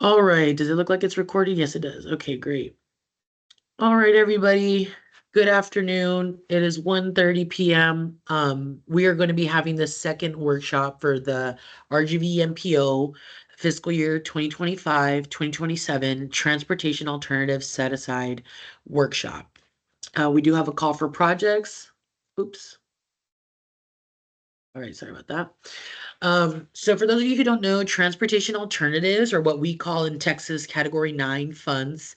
All right. Does it look like it's recording? Yes, it does. Okay, great. All right, everybody. Good afternoon. It is 1:30 p.m. We are going to be having the second workshop for the RGVMPO fiscal year 2025-2027 Transportation Alternatives Set Aside workshop. We do have a call for projects. Oops. All right, sorry about that. So for those of you who don't know, transportation alternatives, or what we call in Texas Category 9 funds,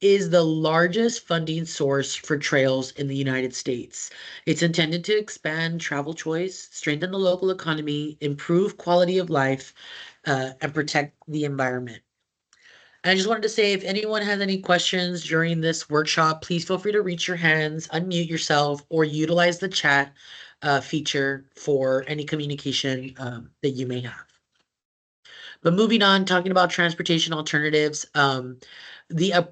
is the largest funding source for trails in the United States. It's intended to expand travel choice, strengthen the local economy, improve quality of life, and protect the environment. And I just wanted to say, if anyone has any questions during this workshop, please feel free to reach your hands, unmute yourself, or utilize the chat feature for any communication that you may have. But moving on, talking about transportation alternatives, the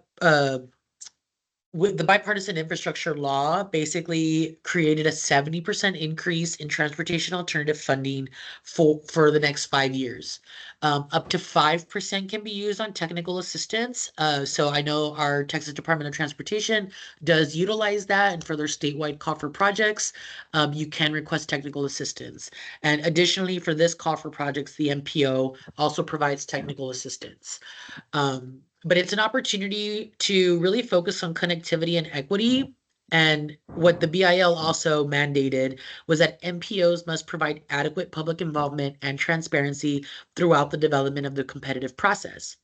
with the bipartisan infrastructure law basically created a 70% increase in transportation alternative funding for the next 5 years. Up to 5% can be used on technical assistance. So I know our Texas Department of Transportation does utilize that, and for their statewide call for projects, you can request technical assistance. And additionally, for this call for projects, the MPO also provides technical assistance. But it's an opportunity to really focus on connectivity and equity. And what the BIL also mandated was that MPOs must provide adequate public involvement and transparency throughout the development of the competitive process.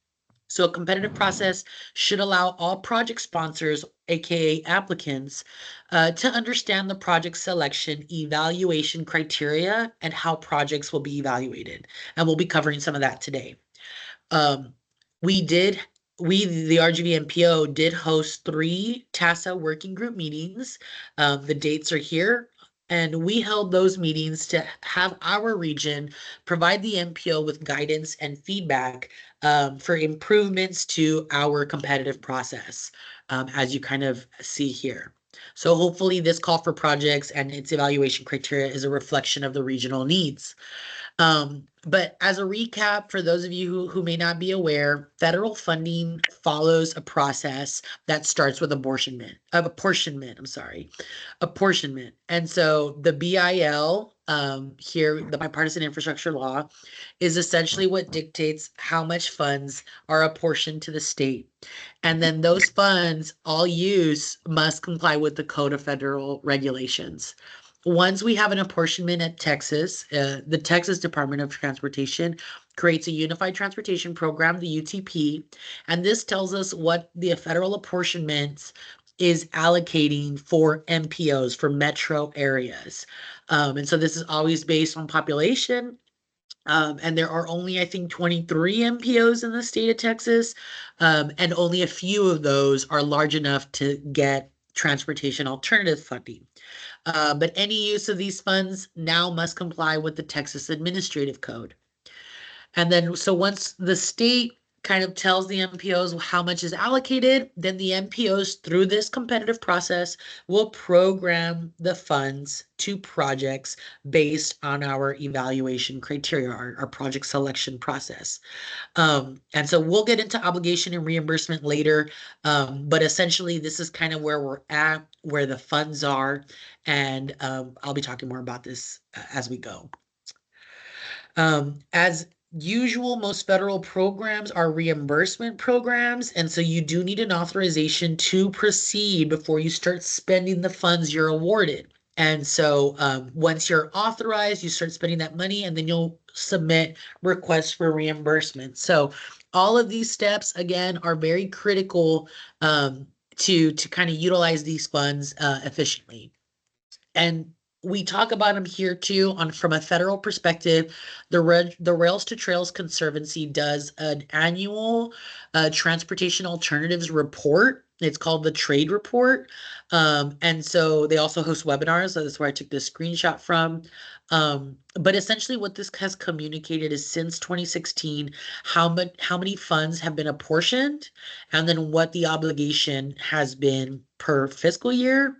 So a competitive process should allow all project sponsors, aka applicants, to understand the project selection, evaluation criteria, and how projects will be evaluated. And we'll be covering some of that today. Um, we did, the RGVMPO did host 3 TASA working group meetings. The dates are here. And we held those meetings to have our region provide the MPO with guidance and feedback for improvements to our competitive process, as you kind of see here. So hopefully this call for projects and its evaluation criteria is a reflection of the regional needs. But as a recap, for those of you who may not be aware, federal funding follows a process that starts with apportionment, I'm sorry, apportionment. And so the BIL, here, the bipartisan infrastructure law, is essentially what dictates how much funds are apportioned to the state. And then those funds, all use must comply with the Code of Federal Regulations. Once we have an apportionment at Texas, the Texas Department of Transportation creates a Unified Transportation Program, the UTP, and this tells us what the federal apportionment is allocating for MPOs for metro areas. And so this is always based on population. And there are only, I think, 23 MPOs in the state of Texas, and only a few of those are large enough to get transportation alternative funding. But any use of these funds now must comply with the Texas Administrative Code. And then, so once the state kind of tells the MPOs how much is allocated, then the MPOs, through this competitive process, will program the funds to projects based on our evaluation criteria, our project selection process. And so we'll get into obligation and reimbursement later. But essentially, this is kind of where we're at, where the funds are. And I'll be talking more about this as we go. As usual, most federal programs are reimbursement programs. And so you do need an authorization to proceed before you start spending the funds you're awarded. And so once you're authorized, you start spending that money, and then you'll submit requests for reimbursement. So all of these steps, again, are very critical to kind of utilize these funds efficiently. And we talk about them here too on from a federal perspective. The Rails to Trails Conservancy does an annual transportation alternatives report. It's called the Trade Report. And so they also host webinars. So that's where I took this screenshot from. But essentially what this has communicated is since 2016, how many funds have been apportioned, and then what the obligation has been per fiscal year.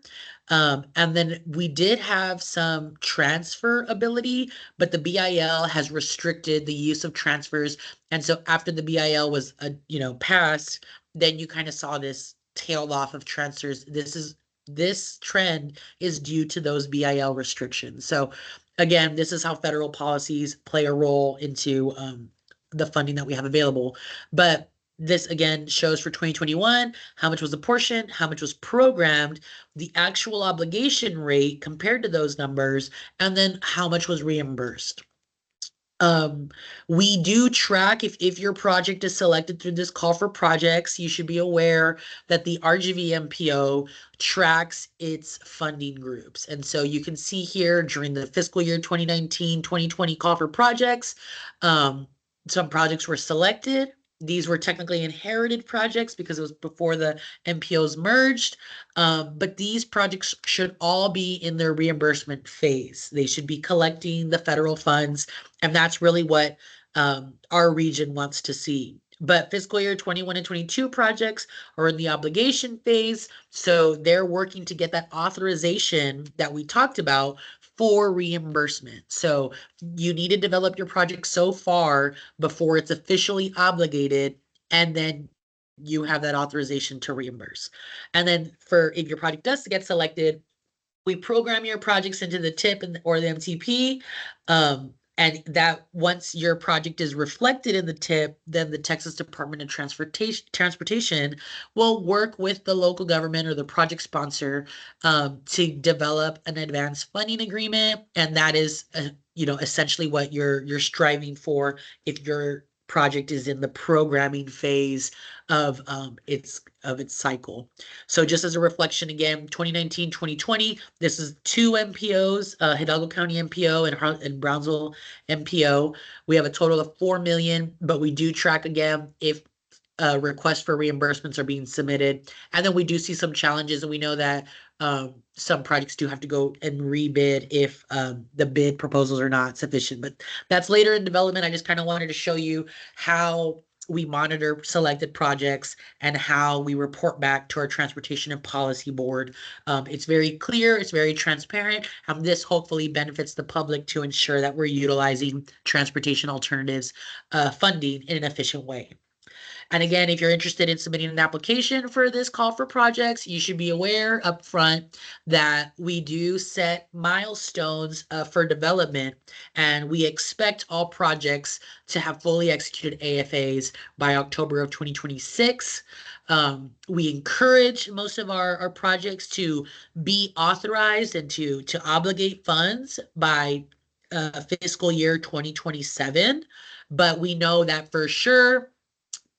And then we did have some transfer ability, but the BIL has restricted the use of transfers. And so after the BIL was, passed, then you kind of saw this tail off of transfers. This trend is due to those BIL restrictions. So again, this is how federal policies play a role into the funding that we have available. But this again shows for 2021 how much was apportioned, how much was programmed, the actual obligation rate compared to those numbers, and then how much was reimbursed. Um, we do track if your project is selected through this call for projects, you should be aware that the RGVMPO tracks its funding groups. And so you can see here during the fiscal year 2019-2020 call for projects, some projects were selected. These were technically inherited projects because it was before the MPOs merged. But these projects should all be in their reimbursement phase. They should be collecting the federal funds, and that's really what our region wants to see. But fiscal year 21 and 22 projects are in the obligation phase. So they're working to get that authorization that we talked about for reimbursement. So you need to develop your project so far before it's officially obligated, and then you have that authorization to reimburse. And then for if your project does get selected, we program your projects into the TIP or the MTP. And that once your project is reflected in the TIP, then the Texas Department of Transportation will work with the local government or the project sponsor to develop an advanced funding agreement. And that is, essentially what you're striving for if your project is in the programming phase of its cycle. So just as a reflection again, 2019-2020, this is two MPOs, Hidalgo County MPO and Brownsville MPO. We have a total of 4 million, but we do track again if requests for reimbursements are being submitted. And then we do see some challenges, and we know that some projects do have to go and rebid if the bid proposals are not sufficient. But that's later in development. I just kind of wanted to show you how we monitor selected projects and how we report back to our Transportation and Policy Board. It's very clear, it's very transparent, and this hopefully benefits the public to ensure that we're utilizing transportation alternatives funding in an efficient way. And again, if you're interested in submitting an application for this call for projects, you should be aware up front that we do set milestones for development, and we expect all projects to have fully executed AFAs by October of 2026. We encourage most of our projects to be authorized and to obligate funds by fiscal year 2027. But we know that for sure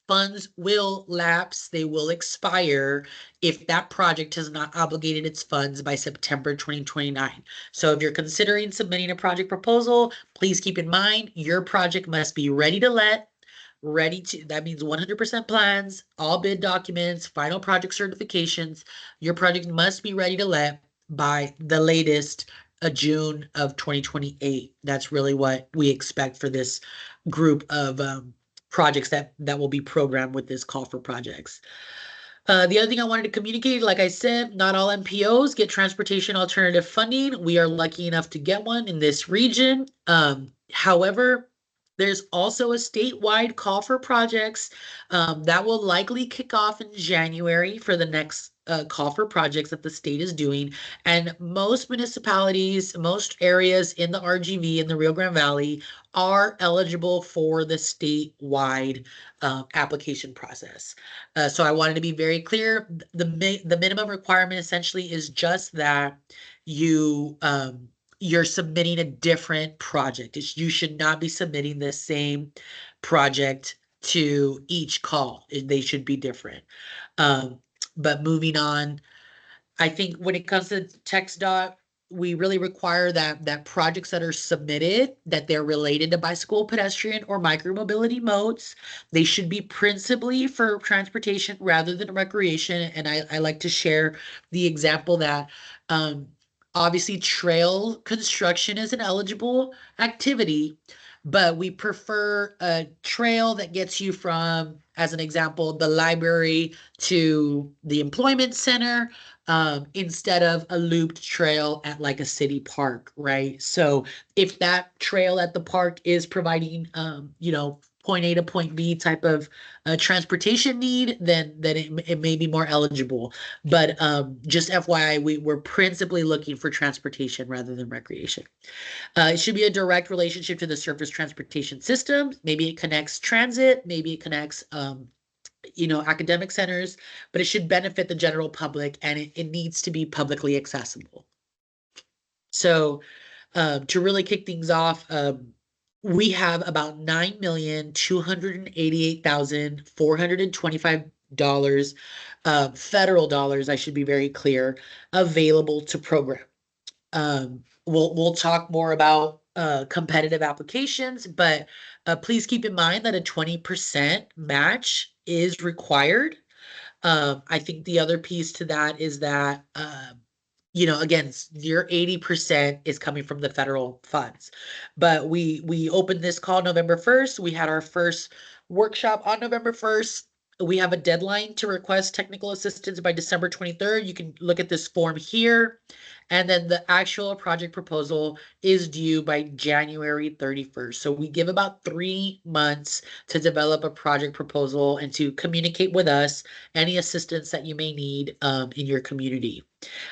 funds will lapse, they will expire if that project has not obligated its funds by September 2029. So if you're considering submitting a project proposal, please keep in mind your project must be ready to let, that means 100% plans, all bid documents, final project certifications. Your project must be ready to let by the latest June of 2028. That's really what we expect for this group of projects that will be programmed with this call for projects. The other thing I wanted to communicate, like I said, not all MPOs get transportation alternative funding. We are lucky enough to get one in this region. However, there's also a statewide call for projects that will likely kick off in January for the next call for projects that the state is doing. And most municipalities, most areas in the RGV in the Rio Grande Valley are eligible for the statewide application process. So I wanted to be very clear. The minimum requirement essentially is just that you're submitting a different project. You should not be submitting the same project to each call. They should be different. But moving on, I think when it comes to TxDOT, we really require that projects that are submitted, that they're related to bicycle, pedestrian, or micromobility modes. They should be principally for transportation rather than recreation. And I like to share the example that obviously trail construction is an eligible activity, but we prefer a trail that gets you from, as an example, the library to the employment center, instead of a looped trail at like a city park, right? So if that trail at the park is providing, point A to point B type of transportation need, then it may be more eligible. But just FYI, we're principally looking for transportation rather than recreation. It should be a direct relationship to the surface transportation system. Maybe it connects transit, maybe it connects, academic centers, but it should benefit the general public, and it needs to be publicly accessible. So to really kick things off, we have about $9,288,425, federal dollars, I should be very clear, available to program. We'll talk more about competitive applications, but please keep in mind that a 20% match is required. I think the other piece to that is that, again, your 80% is coming from the federal funds. But we opened this call November 1st. We had our first workshop on November 1st. We have a deadline to request technical assistance by December 23rd. You can look at this form here. And then the actual project proposal is due by January 31st. So we give about 3 months to develop a project proposal and to communicate with us any assistance that you may need in your community.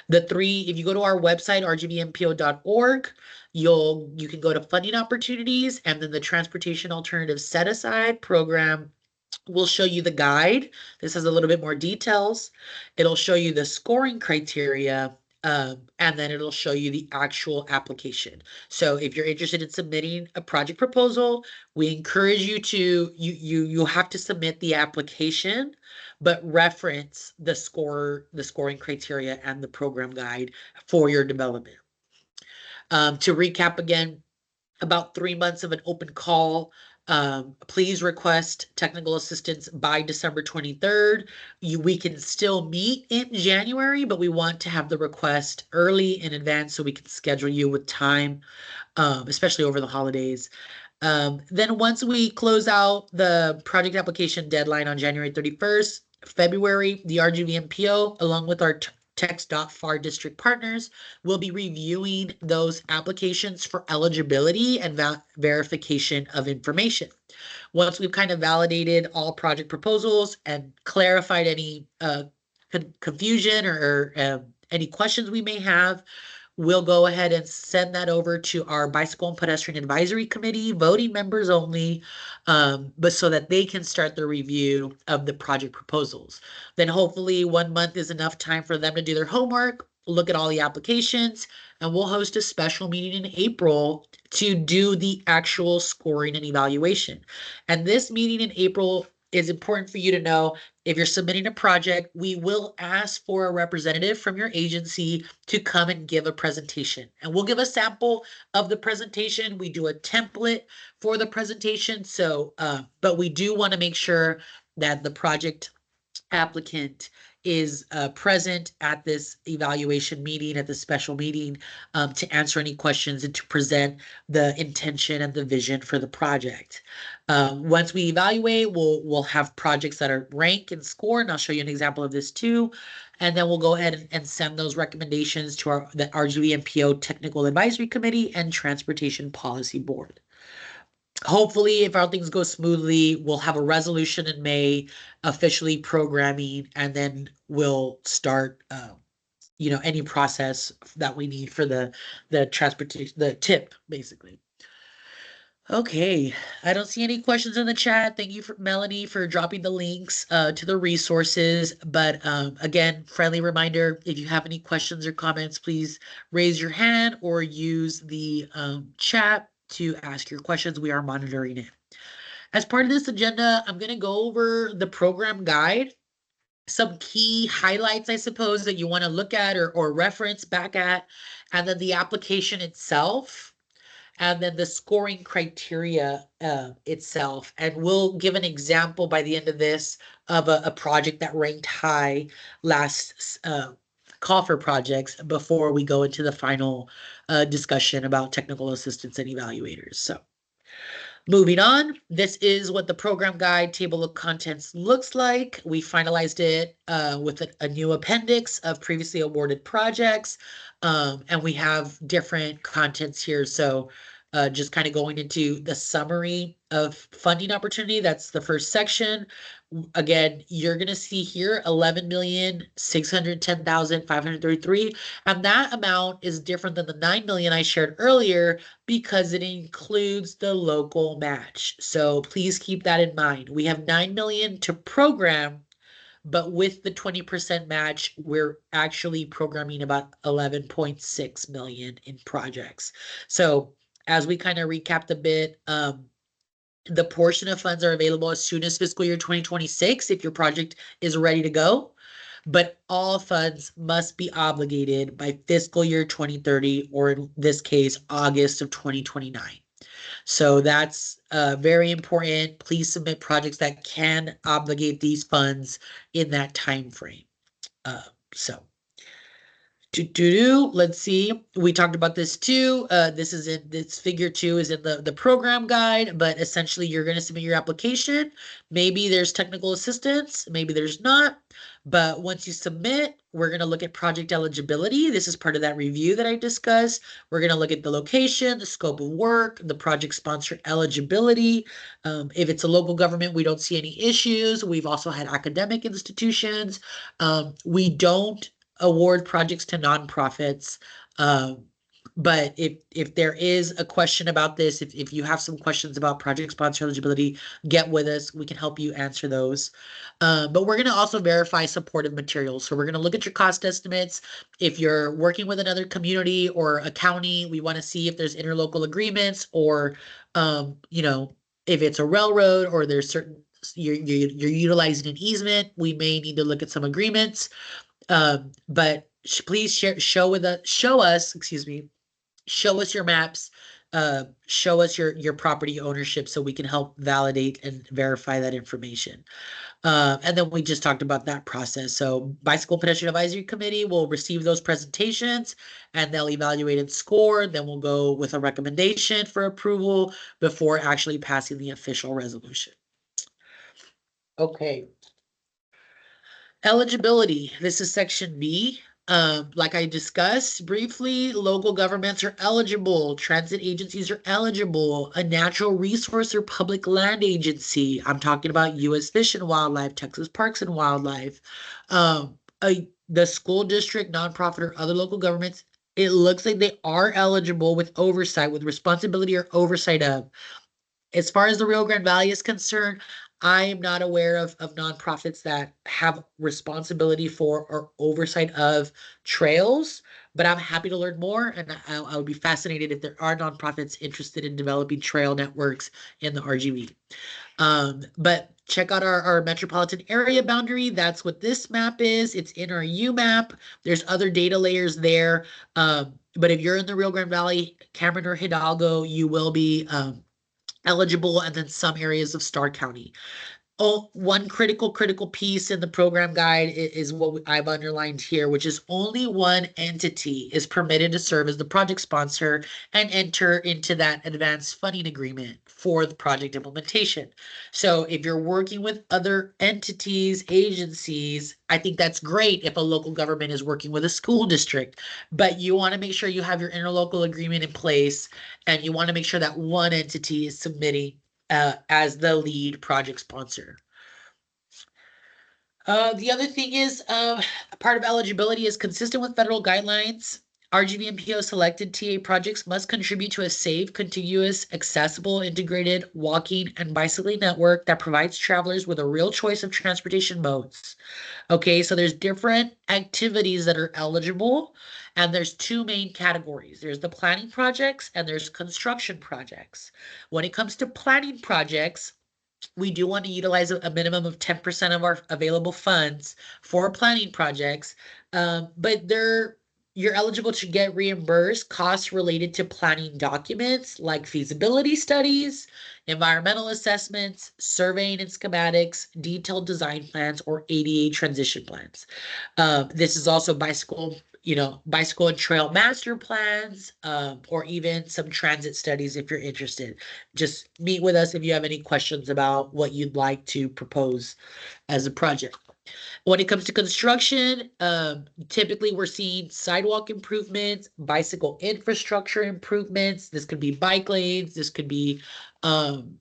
If you go to our website, rgvmpo.org, you can go to funding opportunities, and then the transportation alternative set aside program will show you the guide. This has a little bit more details. It'll show you the scoring criteria, and then it'll show you the actual application. So if you're interested in submitting a project proposal, we encourage you to, you have to submit the application, but reference the scoring criteria and the program guide for your development. To recap again, about 3 months of an open call. Please request technical assistance by December 23rd. We can still meet in January, but we want to have the request early in advance so we can schedule you with time, especially over the holidays. Then once we close out the project application deadline on January 31st, February, the RGVMPO, along with our text.far district partners, will be reviewing those applications for eligibility and verification of information. Once we've kind of validated all project proposals and clarified any confusion or any questions we may have, we'll go ahead and send that over to our Bicycle and Pedestrian Advisory Committee, voting members only, but so that they can start the review of the project proposals. Then hopefully 1 month is enough time for them to do their homework, look at all the applications, and we'll host a special meeting in April to do the actual scoring and evaluation. And this meeting in April is important for you to know. If you're submitting a project, we will ask for a representative from your agency to come and give a presentation. And we'll give a sample of the presentation. We do a template for the presentation. So, but we do want to make sure that the project applicant is present at this evaluation meeting, at the special meeting, to answer any questions and to present the intention and the vision for the project. Once we evaluate, we'll have projects that are ranked and scored, and I'll show you an example of this too. And then we'll go ahead and send those recommendations to the RGVMPO Technical Advisory Committee and Transportation Policy Board. Hopefully, if all things go smoothly, we'll have a resolution in May, officially programming, and then we'll start, any process that we need for the transportation, the tip, basically. Okay, I don't see any questions in the chat. Thank you, Melanie, for dropping the links to the resources. But again, friendly reminder, if you have any questions or comments, please raise your hand or use the chat to ask your questions. We are monitoring it. As part of this agenda, I'm going to go over the program guide, some key highlights, I suppose, that you want to look at or reference back at, and then the application itself, and then the scoring criteria itself. And we'll give an example by the end of this of a project that ranked high last call for projects before we go into the final discussion about technical assistance and evaluators. So Moving on, this is what the program guide table of contents looks like. We finalized it with a new appendix of previously awarded projects, and we have different contents here. So just kind of going into the summary of funding opportunity, that's the first section. Again, you're going to see here 11,610,533, and that amount is different than the 9 million I shared earlier because it includes the local match. So please keep that in mind. We have 9 million to program, but with the 20% match, we're actually programming about 11.6 million in projects. So as we kind of recapped a bit, the portion of funds are available as soon as fiscal year 2026 if your project is ready to go, but all funds must be obligated by fiscal year 2030, or in this case, August of 2029. So that's very important. Please submit projects that can obligate these funds in that time frame. So let's see. We talked about this too. This figure 2 is in the program guide, but essentially you're going to submit your application. Maybe there's technical assistance, maybe there's not. But once you submit, we're going to look at project eligibility. This is part of that review that I discussed. We're going to look at the location, the scope of work, the project sponsor eligibility. If it's a local government, we don't see any issues. We've also had academic institutions. We don't award projects to nonprofits. But if there is a question about this, if you have some questions about project sponsor eligibility, get with us. We can help you answer those. But we're going to also verify supportive materials. So we're going to look at your cost estimates. If you're working with another community or a county, we want to see if there's interlocal agreements, or if it's a railroad or there's certain you're utilizing an easement, we may need to look at some agreements. But please show us your maps, show us your property ownership so we can help validate and verify that information. And then we just talked about that process. So Bicycle Pedestrian Advisory Committee will receive those presentations and they'll evaluate and score. Then we'll go with a recommendation for approval before actually passing the official resolution. Okay. Eligibility. This is section B. Like I discussed briefly, local governments are eligible, transit agencies are eligible, a natural resource or public land agency. I'm talking about U.S. Fish and Wildlife, Texas Parks and Wildlife, the school district, nonprofit, or other local governments. It looks like they are eligible with oversight, with responsibility or oversight of. As far as the Rio Grande Valley is concerned, I am not aware of nonprofits that have responsibility for or oversight of trails, but I'm happy to learn more, and I would be fascinated if there are nonprofits interested in developing trail networks in the RGV. But check out our metropolitan area boundary. That's what this map is. It's in our UMAP. There's other data layers there. But if you're in the Rio Grande Valley, Cameron or Hidalgo, you will be eligible, and then some areas of Starr County. Oh, one critical piece in the program guide is what I've underlined here, which is only one entity is permitted to serve as the project sponsor and enter into that advanced funding agreement for the project implementation. So if you're working with other entities, agencies, I think that's great if a local government is working with a school district, but you want to make sure you have your interlocal agreement in place, and you want to make sure that one entity is submitting as the lead project sponsor. The other thing is, part of eligibility is consistent with federal guidelines. RGVMPO selected TA projects must contribute to a safe, contiguous, accessible, integrated walking and bicycling network that provides travelers with a real choice of transportation modes. Okay, so there's different activities that are eligible, and there's two main categories. There's the planning projects and there's construction projects. When it comes to planning projects, we do want to utilize a minimum of 10% of our available funds for planning projects, but you're eligible to get reimbursed costs related to planning documents like feasibility studies, environmental assessments, surveying and schematics, detailed design plans, or ADA transition plans. This is also Bicycle bicycle and trail master plans, or even some transit studies if you're interested. Just meet with us if you have any questions about what you'd like to propose as a project. When it comes to construction, typically we're seeing sidewalk improvements, bicycle infrastructure improvements. This could be bike lanes. This could be, on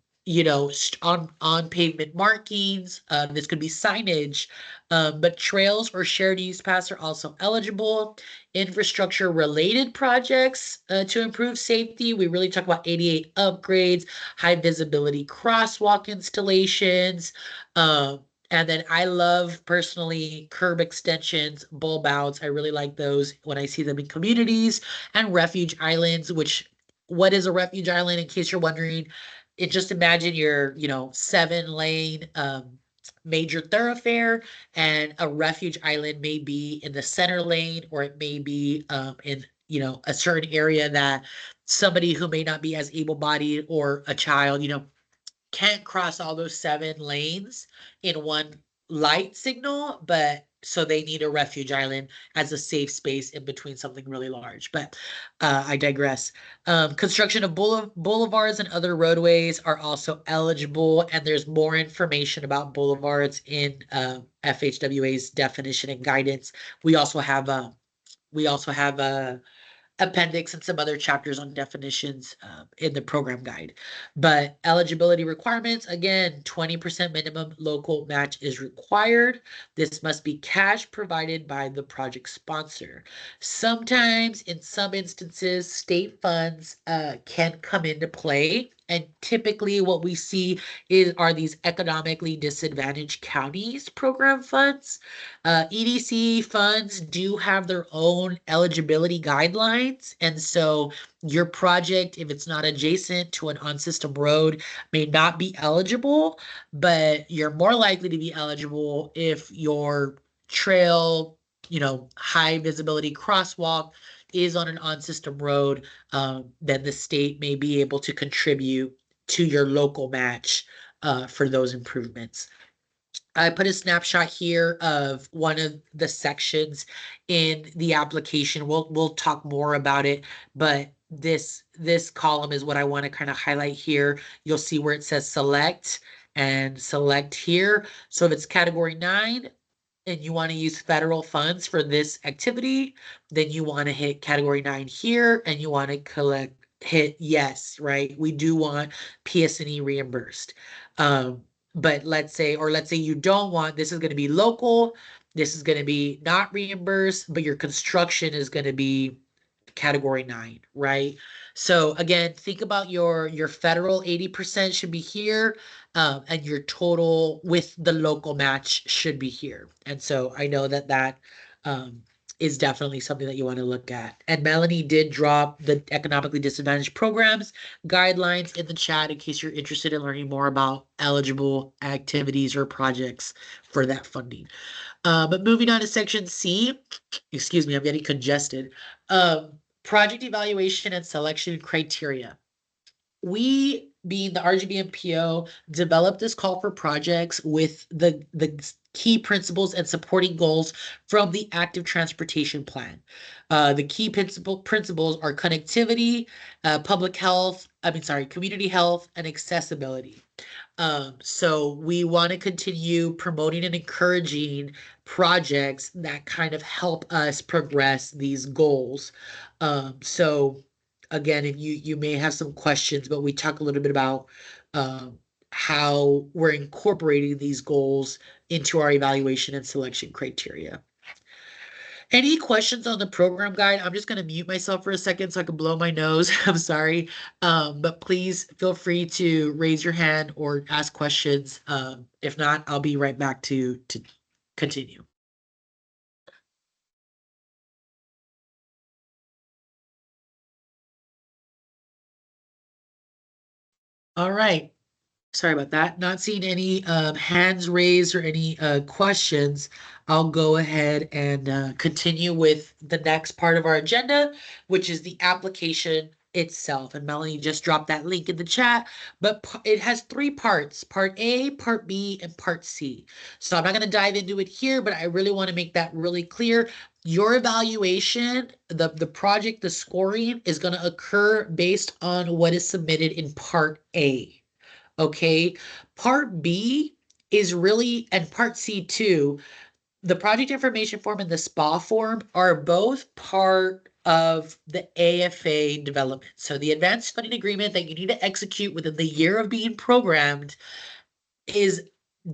pavement markings. This could be signage. But trails or shared use paths are also eligible. Infrastructure related projects to improve safety. We really talk about ADA upgrades, high visibility crosswalk installations. And then I love personally curb extensions, bulb outs. I really like those when I see them in communities, and refuge islands, which what is a refuge island in case you're wondering? It just imagine your, 7-lane major thoroughfare, and a refuge island may be in the center lane, or it may be in, a certain area that somebody who may not be as able-bodied, or a child, can't cross all those 7 lanes in one light signal, but so they need a refuge island as a safe space in between something really large. But I digress. Construction of boulevards and other roadways are also eligible, and there's more information about boulevards in FHWA's definition and guidance. We also have a appendix and some other chapters on definitions in the program guide. But eligibility requirements, again, 20% minimum local match is required. This must be cash provided by the project sponsor. Sometimes, in some instances, state funds can come into play. And typically what we see are these economically disadvantaged counties program funds. EDC funds do have their own eligibility guidelines. And so your project, if it's not adjacent to an on-system road, may not be eligible, but you're more likely to be eligible if your trail, high visibility crosswalk is on an on-system road. Then the state may be able to contribute to your local match for those improvements. I put a snapshot here of one of the sections in the application. We'll talk more about it, but this column is what I want to kind of highlight here. You'll see where it says select and select here. So if it's category 9 and you want to use federal funds for this activity, then you want to hit category 9 here, and you want to hit yes, right? We do want PS&E reimbursed. But let's say you don't want, this is going to be local, this is going to be not reimbursed, but your construction is going to be category 9, right? So again, think about your federal 80% should be here, and your total with the local match should be here. And so I know that is definitely something that you want to look at. And Melanie did drop the economically disadvantaged programs guidelines in the chat in case you're interested in learning more about eligible activities or projects for that funding. But moving on to section C, excuse me, I'm getting congested. Project evaluation and selection criteria. We, being the RGVMPO, developed this call for projects with the key principles and supporting goals from the active transportation plan. The key principles are connectivity, community health, and accessibility. So we want to continue promoting and encouraging projects that kind of help us progress these goals. So again, if you may have some questions, but we talk a little bit about how we're incorporating these goals into our evaluation and selection criteria. Any questions on the program guide? I'm just going to mute myself for a second so I can blow my nose. I'm sorry. But please feel free to raise your hand or ask questions. If not, I'll be right back to continue. All right. Sorry about that. Not seeing any hands raised or any questions. I'll go ahead and continue with the next part of our agenda, which is the application itself. And Melanie just dropped that link in the chat, but it has 3 parts, part A, part B, and part C. So I'm not going to dive into it here, but I really want to make that really clear. your evaluation, the project, the scoring is going to occur based on what is submitted in Part A. Okay. Part B is really, and Part C too, the project information form and the SPA form are both part of the AFA development. So the advanced funding agreement that you need to execute within the year of being programmed is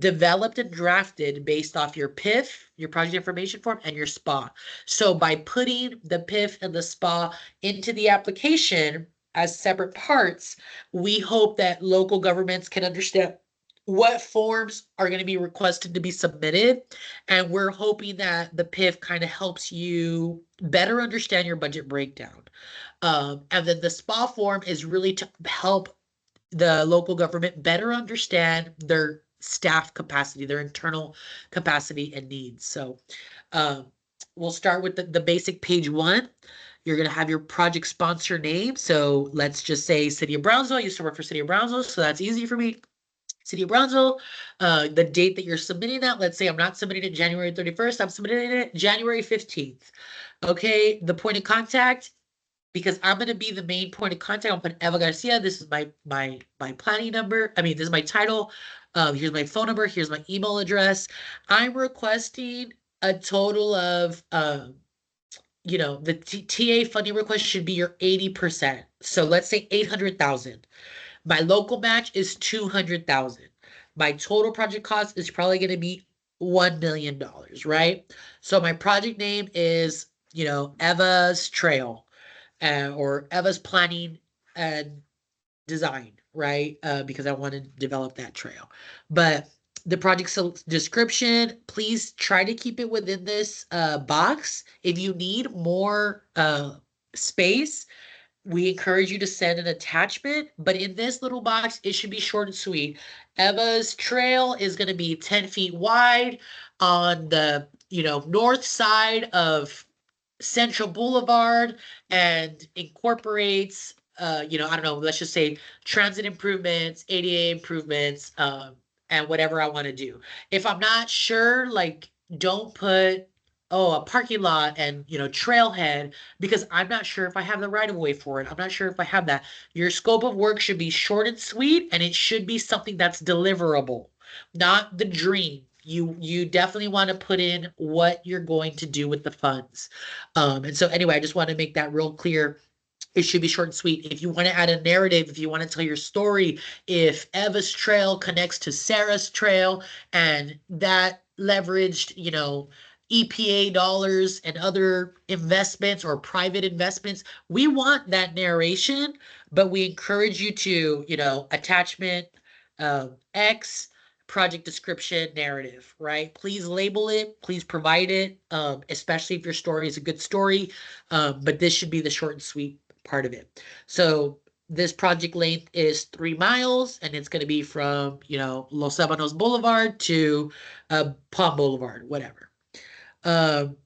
developed and drafted based off your PIF, your project information form, and your SPA. So by putting the PIF and the SPA into the application as separate parts, we hope that local governments can understand what forms are going to be requested to be submitted. And we're hoping that the PIF kind of helps you better understand your budget breakdown. And then the SPA form is really to help the local government better understand their staff capacity, their internal capacity and needs. So we'll start with the basic page one. You're going to have your project sponsor name. So let's just say City of Brownsville. I used to work for City of Brownsville, so that's easy for me. City of Brownsville, the date that you're submitting that. Let's say I'm not submitting it January 31st. I'm submitting it January 15th. Okay, the point of contact, because I'm going to be the main point of contact. I'll put Eva Garcia. This is my planning number. I mean, this is my title. Here's my phone number. Here's my email address. I'm requesting a total of, the TA funding request should be your 80%. So let's say 800,000. My local match is 200,000. My total project cost is probably going to be $1 million, right? So my project name is, Eva's Trail, or Eva's Planning and Design, right? Because I want to develop that trail. But the project description, please try to keep it within this box. If you need more space, we encourage you to send an attachment, but in this little box, it should be short and sweet. Eva's trail is going to be 10 feet wide on the, north side of Central Boulevard and incorporates, I don't know, let's just say transit improvements, ADA improvements, and whatever I want to do. If I'm not sure, like, don't put, a parking lot and, trailhead, because I'm not sure if I have the right of way for it. I'm not sure if I have that. Your scope of work should be short and sweet, and it should be something that's deliverable, not the dream. You definitely want to put in what you're going to do with the funds. And so anyway, I just want to make that real clear. It should be short and sweet. If you want to add a narrative, if you want to tell your story, if Eva's trail connects to Sarah's trail and that leveraged, EPA dollars and other investments or private investments, we want that narration, but we encourage you to, attachment X, project description, narrative, right? Please label it, please provide it, especially if your story is a good story, but this should be the short and sweet part of it. So this project length is 3 miles, and it's going to be from, Los Albanos Boulevard to Palm Boulevard, whatever.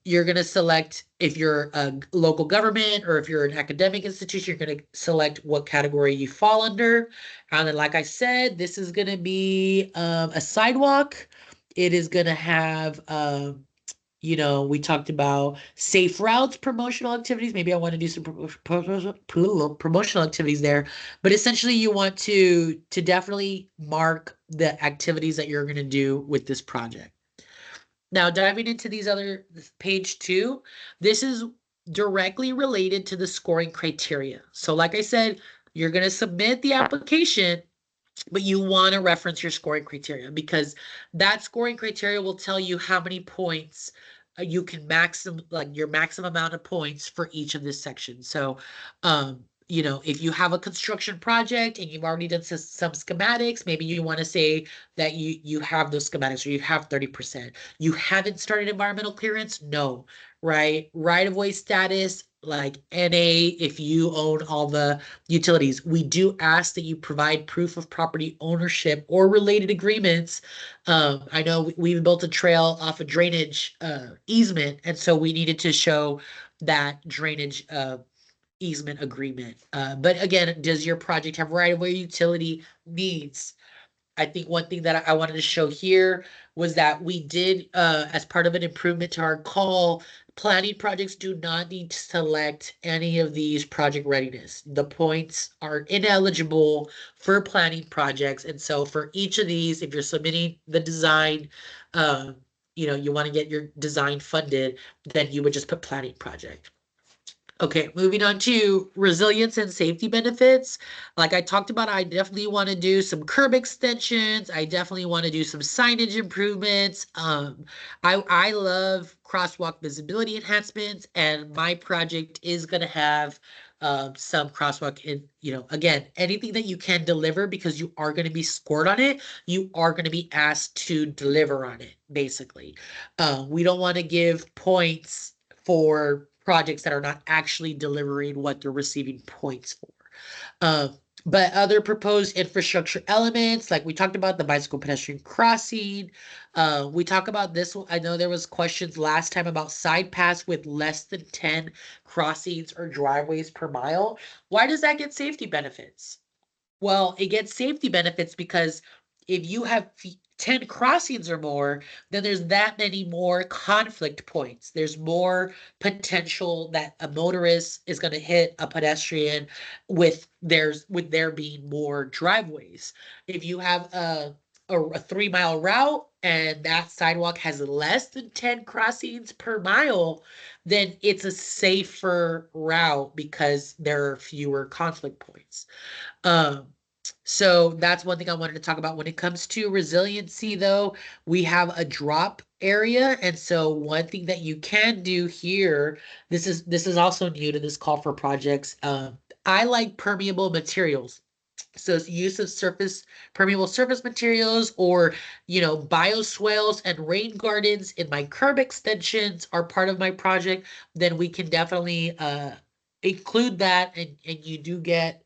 You're going to select, if you're a local government or if you're an academic institution, you're going to select what category you fall under. And then, like I said, this is going to be a sidewalk. It is going to have, we talked about safe routes, promotional activities. Maybe I want to do some promotional activities there. But essentially, you want to definitely mark the activities that you're going to do with this project. Now, diving into these other page two, this is directly related to the scoring criteria. So like I said, you're going to submit the application, but you want to reference your scoring criteria, because that scoring criteria will tell you how many points you can your maximum amount of points for each of this section. So, if you have a construction project and you've already done some schematics, maybe you want to say that you have those schematics, or you have 30%. You haven't started environmental clearance? No, right? Right-of-way status, like NA, if you own all the utilities. We do ask that you provide proof of property ownership or related agreements. I know we've built a trail off a drainage easement, and so we needed to show that drainage easement agreement. But again, does your project have right-of-way utility needs? I think one thing that I wanted to show here was that we did, as part of an improvement to our call, planning projects do not need to select any of these project readiness. The points are ineligible for planning projects. And so for each of these, if you're submitting the design, you want to get your design funded, then you would just put planning project. Okay, moving on to resilience and safety benefits. Like I talked about, I definitely want to do some curb extensions. I definitely want to do some signage improvements. I love crosswalk visibility enhancements, and my project is going to have some crosswalk in, again, anything that you can deliver because you are going to be scored on it. You are going to be asked to deliver on it, basically. We don't want to give points for projects that are not actually delivering what they're receiving points for. Uh, but other proposed infrastructure elements, like we talked about the bicycle pedestrian crossing. We talk about this. I know there was questions last time about side paths with less than 10 crossings or driveways per mile. Why does that get safety benefits? Well, it gets safety benefits because if you have 10 crossings or more, then there's that many more conflict points. There's more potential that a motorist is going to hit a pedestrian with there being more driveways. If you have a 3 mile route and that sidewalk has less than 10 crossings per mile, then it's a safer route because there are fewer conflict points. Um, so that's one thing I wanted to talk about. When it comes to resiliency, though, we have a drop area. And so one thing that you can do here, this is also new to this call for projects. I like permeable materials. So it's use of permeable surface materials or, bioswales and rain gardens in my curb extensions are part of my project, then we can definitely include that and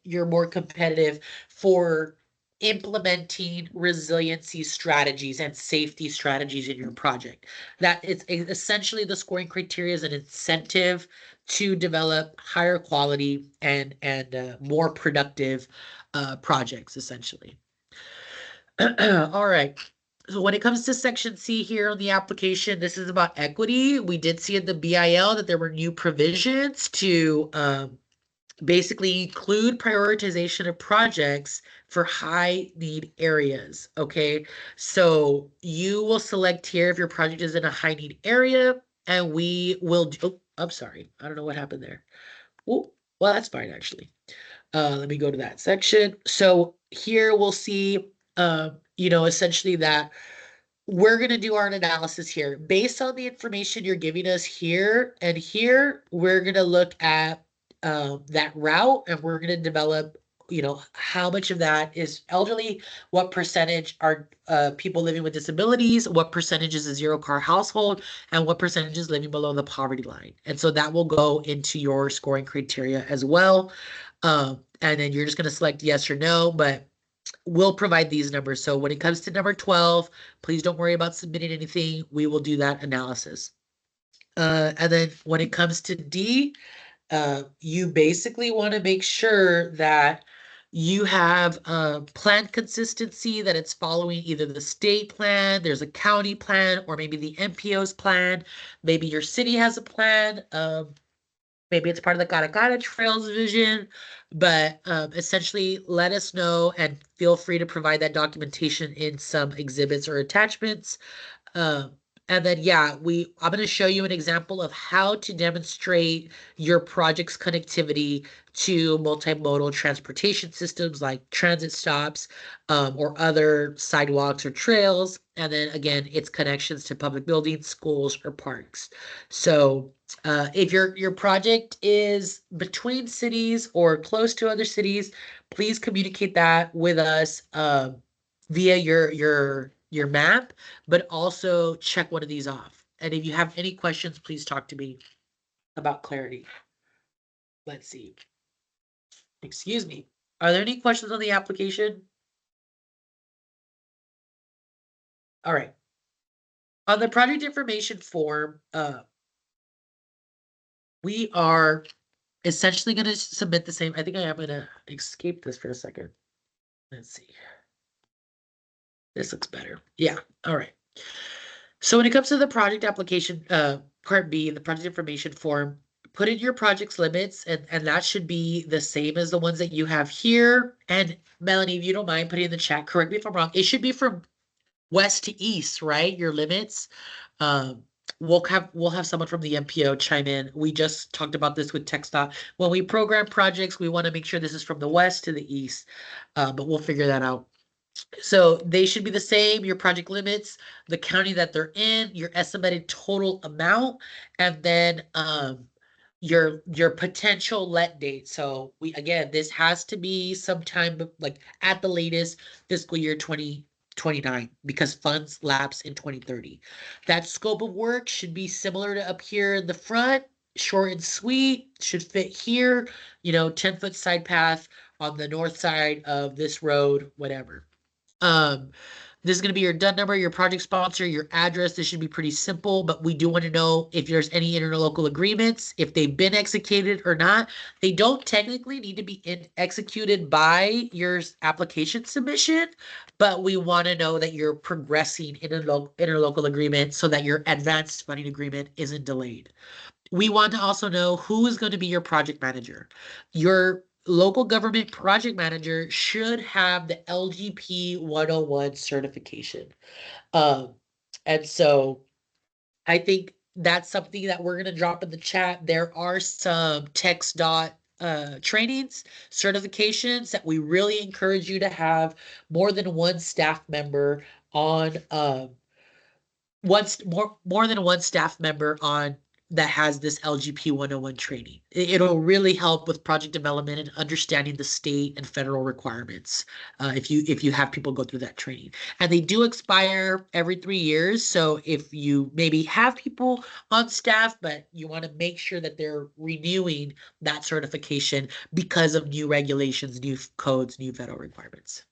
you're more competitive for implementing resiliency strategies and safety strategies in your project. That it's essentially the scoring criteria is an incentive to develop higher quality and more productive projects, essentially. All right. So when it comes to section C here on the application, this is about equity. We did see in the BIL that there were new provisions to basically include prioritization of projects for high need areas. Okay. So you will select here if your project is in a high need area, and we will do, oh, I'm sorry. I don't know what happened there. Oh, well, that's fine, actually. Let me go to that section. So here we'll see, essentially that we're going to do our analysis here. Based on the information you're giving us here and here, we're going to look at that route and we're going to develop, how much of that is elderly, what percentage are people living with disabilities, what percentage is a zero car household, and what percentage is living below the poverty line. And so that will go into your scoring criteria as well. And then you're just going to select yes or no, but we'll provide these numbers. So when it comes to number 12, please don't worry about submitting anything. We will do that analysis. And then when it comes to D, you basically want to make sure that you have plan consistency, that it's following either the state plan, there's a county plan, or maybe the MPO's plan. Maybe your city has a plan. Maybe it's part of the Gata Trails vision, but essentially let us know and feel free to provide that documentation in some exhibits or attachments. Um, and then, yeah, I'm going to show you an example of how to demonstrate your project's connectivity to multimodal transportation systems like transit stops or other sidewalks or trails. And then again, its connections to public buildings, schools, or parks. So if your project is between cities or close to other cities, please communicate that with us via your map, but also check one of these off. And if you have any questions, please talk to me about clarity. Let's see. Excuse me. Are there any questions on the application? All right. On the project information form, we are essentially going to submit the same. I think I am going to escape this for a second. Let's see. This looks better. Yeah. All right. So when it comes to the project application, part B, the project information form, put in your project's limits, and that should be the same as the ones that you have here. And Melanie, if you don't mind putting in the chat, correct me if I'm wrong. It should be from west to east, right? Your limits. Um, we'll have someone from the MPO chime in. We just talked about this with TxDOT. When we program projects, we want to make sure this is from the west to the east, but we'll figure that out. So they should be the same, your project limits, the county that they're in, your estimated total amount, and then your potential let date. So again, this has to be sometime like at the latest fiscal year 2029 because funds lapse in 2030. That scope of work should be similar to up here in the front, short and sweet, should fit here, 10-foot side path on the north side of this road, whatever. Um, this is going to be your DUN number, your project sponsor, your address. This should be pretty simple, but we do want to know if there's any interlocal agreements, if they've been executed or not. They don't technically need to be executed by your application submission, but we want to know that you're progressing interlocal agreement so that your advanced funding agreement isn't delayed. We want to also know who is going to be your project manager. Your local government project manager should have the LGP 101 certification. Um, and so I think that's something that we're going to drop in the chat. There are some text dot trainings, certifications that we really encourage you to have more than one staff member on once more than one staff member on that has this LGP 101 training. It'll really help with project development and understanding the state and federal requirements if you have people go through that training. And they do expire every 3 years. So if you maybe have people on staff, but you want to make sure that they're renewing that certification because of new regulations, new codes, new federal requirements.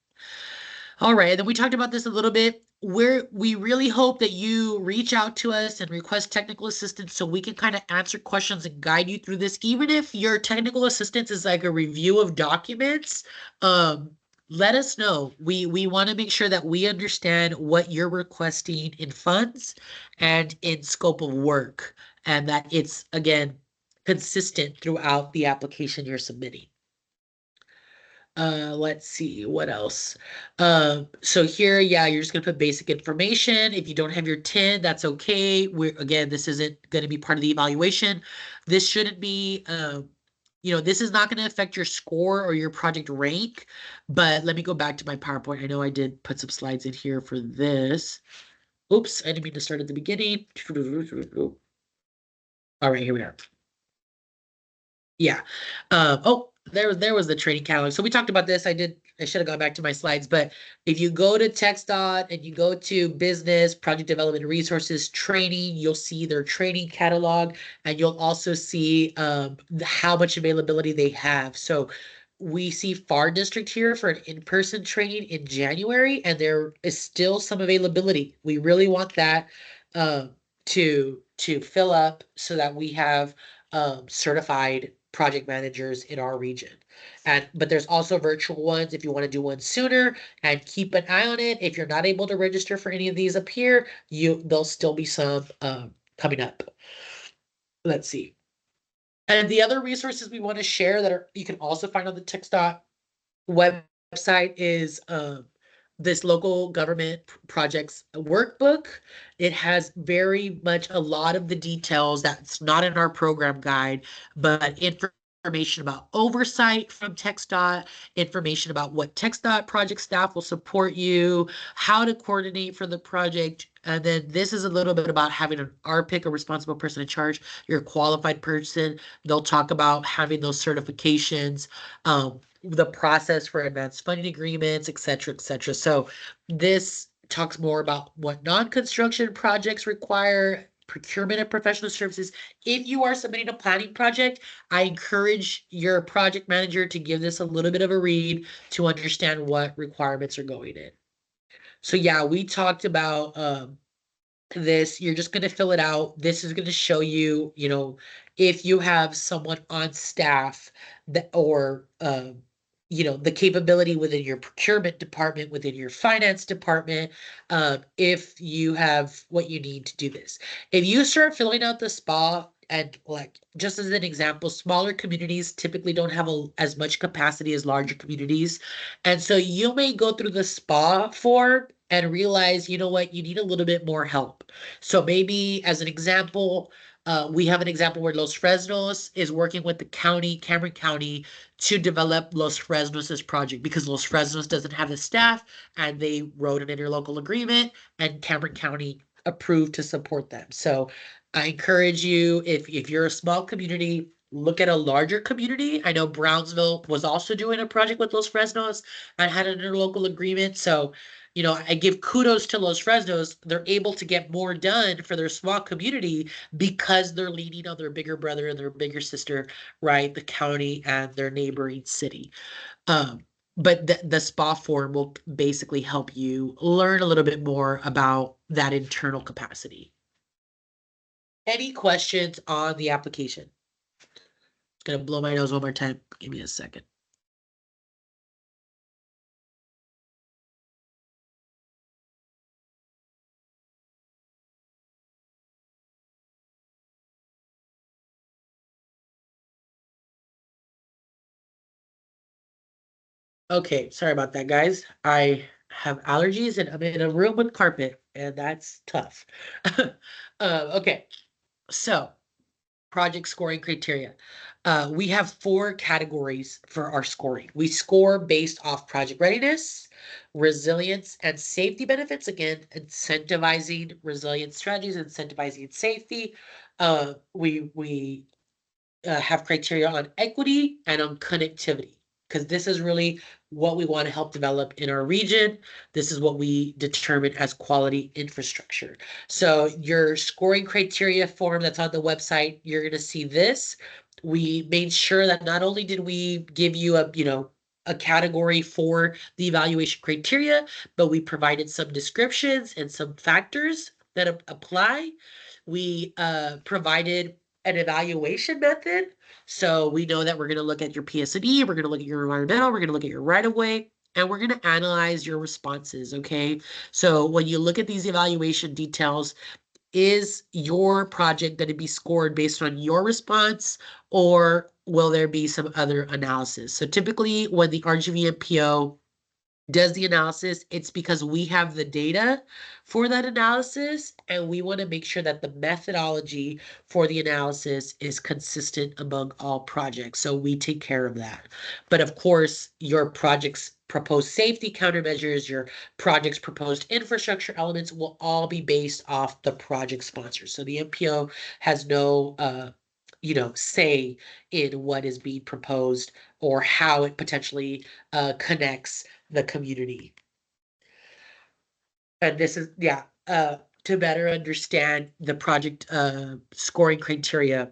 All right, and then we talked about this a little bit. We really hope that you reach out to us and request technical assistance so we can kind of answer questions and guide you through this. Even if your technical assistance is like a review of documents, let us know. We want to make sure that we understand what you're requesting in funds and in scope of work, and that it's again consistent throughout the application you're submitting. Let's see what else. So here, yeah, you're just gonna put basic information. If you don't have your 10, that's okay. Again, this isn't gonna be part of the evaluation. This shouldn't be, this is not gonna affect your score or your project rank, but let me go back to my PowerPoint. I know I did put some slides in here for this. Oops, I didn't mean to start at the beginning. All right, here we are. Yeah. There was the training catalog. So we talked about this. I should have gone back to my slides, but if you go to TxDOT and you go to business, project development resources, training, you'll see their training catalog, and you'll also see how much availability they have. So we see FAR District here for an in-person training in January, and there is still some availability. We really want that to fill up so that we have certified project managers in our region. But there's also virtual ones if you want to do one sooner, and keep an eye on it. If you're not able to register for any of these up here, there'll still be some coming up. Let's see. And the other resources we want to share that you can also find on the TxDOT website is this local government projects workbook. It has very much a lot of the details that's not in our program guide, but information about oversight from TxDOT, information about what TxDOT project staff will support you, how to coordinate for the project. And then this is a little bit about having an RPIC, a responsible person in charge. You're a qualified person. They'll talk about having those certifications, the process for advanced funding agreements, et cetera, et cetera. So this talks more about what non-construction projects require, procurement of professional services. If you are submitting a planning project, I encourage your project manager to give this a little bit of a read to understand what requirements are going in. So yeah, we talked about this. You're just going to fill it out. This is going to show you, if you have someone on staff that or the capability within your procurement department, within your finance department, if you have what you need to do this. If you start filling out the SPA, and like just as an example, smaller communities typically don't have as much capacity as larger communities. And so you may go through the SPA form and realize, you know what, you need a little bit more help. So maybe as an example, we have an example where Los Fresnos is working with the county, Cameron County, to develop Los Fresnos' project because Los Fresnos doesn't have the staff and they wrote an interlocal agreement and Cameron County approved to support them. So I encourage you, if you're a small community, look at a larger community. I know Brownsville was also doing a project with Los Fresnos and had an interlocal agreement. So, I give kudos to Los Fresnos. They're able to get more done for their small community because they're leaning on their bigger brother and their bigger sister, right? The county and their neighboring city. Um, but the SPA form will basically help you learn a little bit more about that internal capacity. Any questions on the application? Gonna blow my nose one more time. Give me a second. Okay, sorry about that, guys. I have allergies and I'm in a room with carpet, and that's tough. Okay, so project scoring criteria. We have 4 categories for our scoring. We score based off project readiness, resilience, and safety benefits. Again, incentivizing resilience strategies, incentivizing safety. We have criteria on equity and on connectivity, because this is really what we want to help develop in our region. This is what we determine as quality infrastructure. So your scoring criteria form that's on the website, you're going to see this. We made sure that not only did we give you a category for the evaluation criteria, but we provided some descriptions and some factors that apply. We provided an evaluation method. So we know that we're going to look at your PS&E, we're going to look at your environmental, we're going to look at your right of way, and we're going to analyze your responses. Okay. So when you look at these evaluation details, is your project going to be scored based on your response, or will there be some other analysis? So typically when the RGVMPO does the analysis, it's because we have the data for that analysis and we want to make sure that the methodology for the analysis is consistent among all projects. So we take care of that. But of course, your project's proposed safety countermeasures, your project's proposed infrastructure elements will all be based off the project sponsor. So the MPO has no say in what is being proposed or how it potentially connects the community. And this is, yeah, to better understand the project scoring criteria,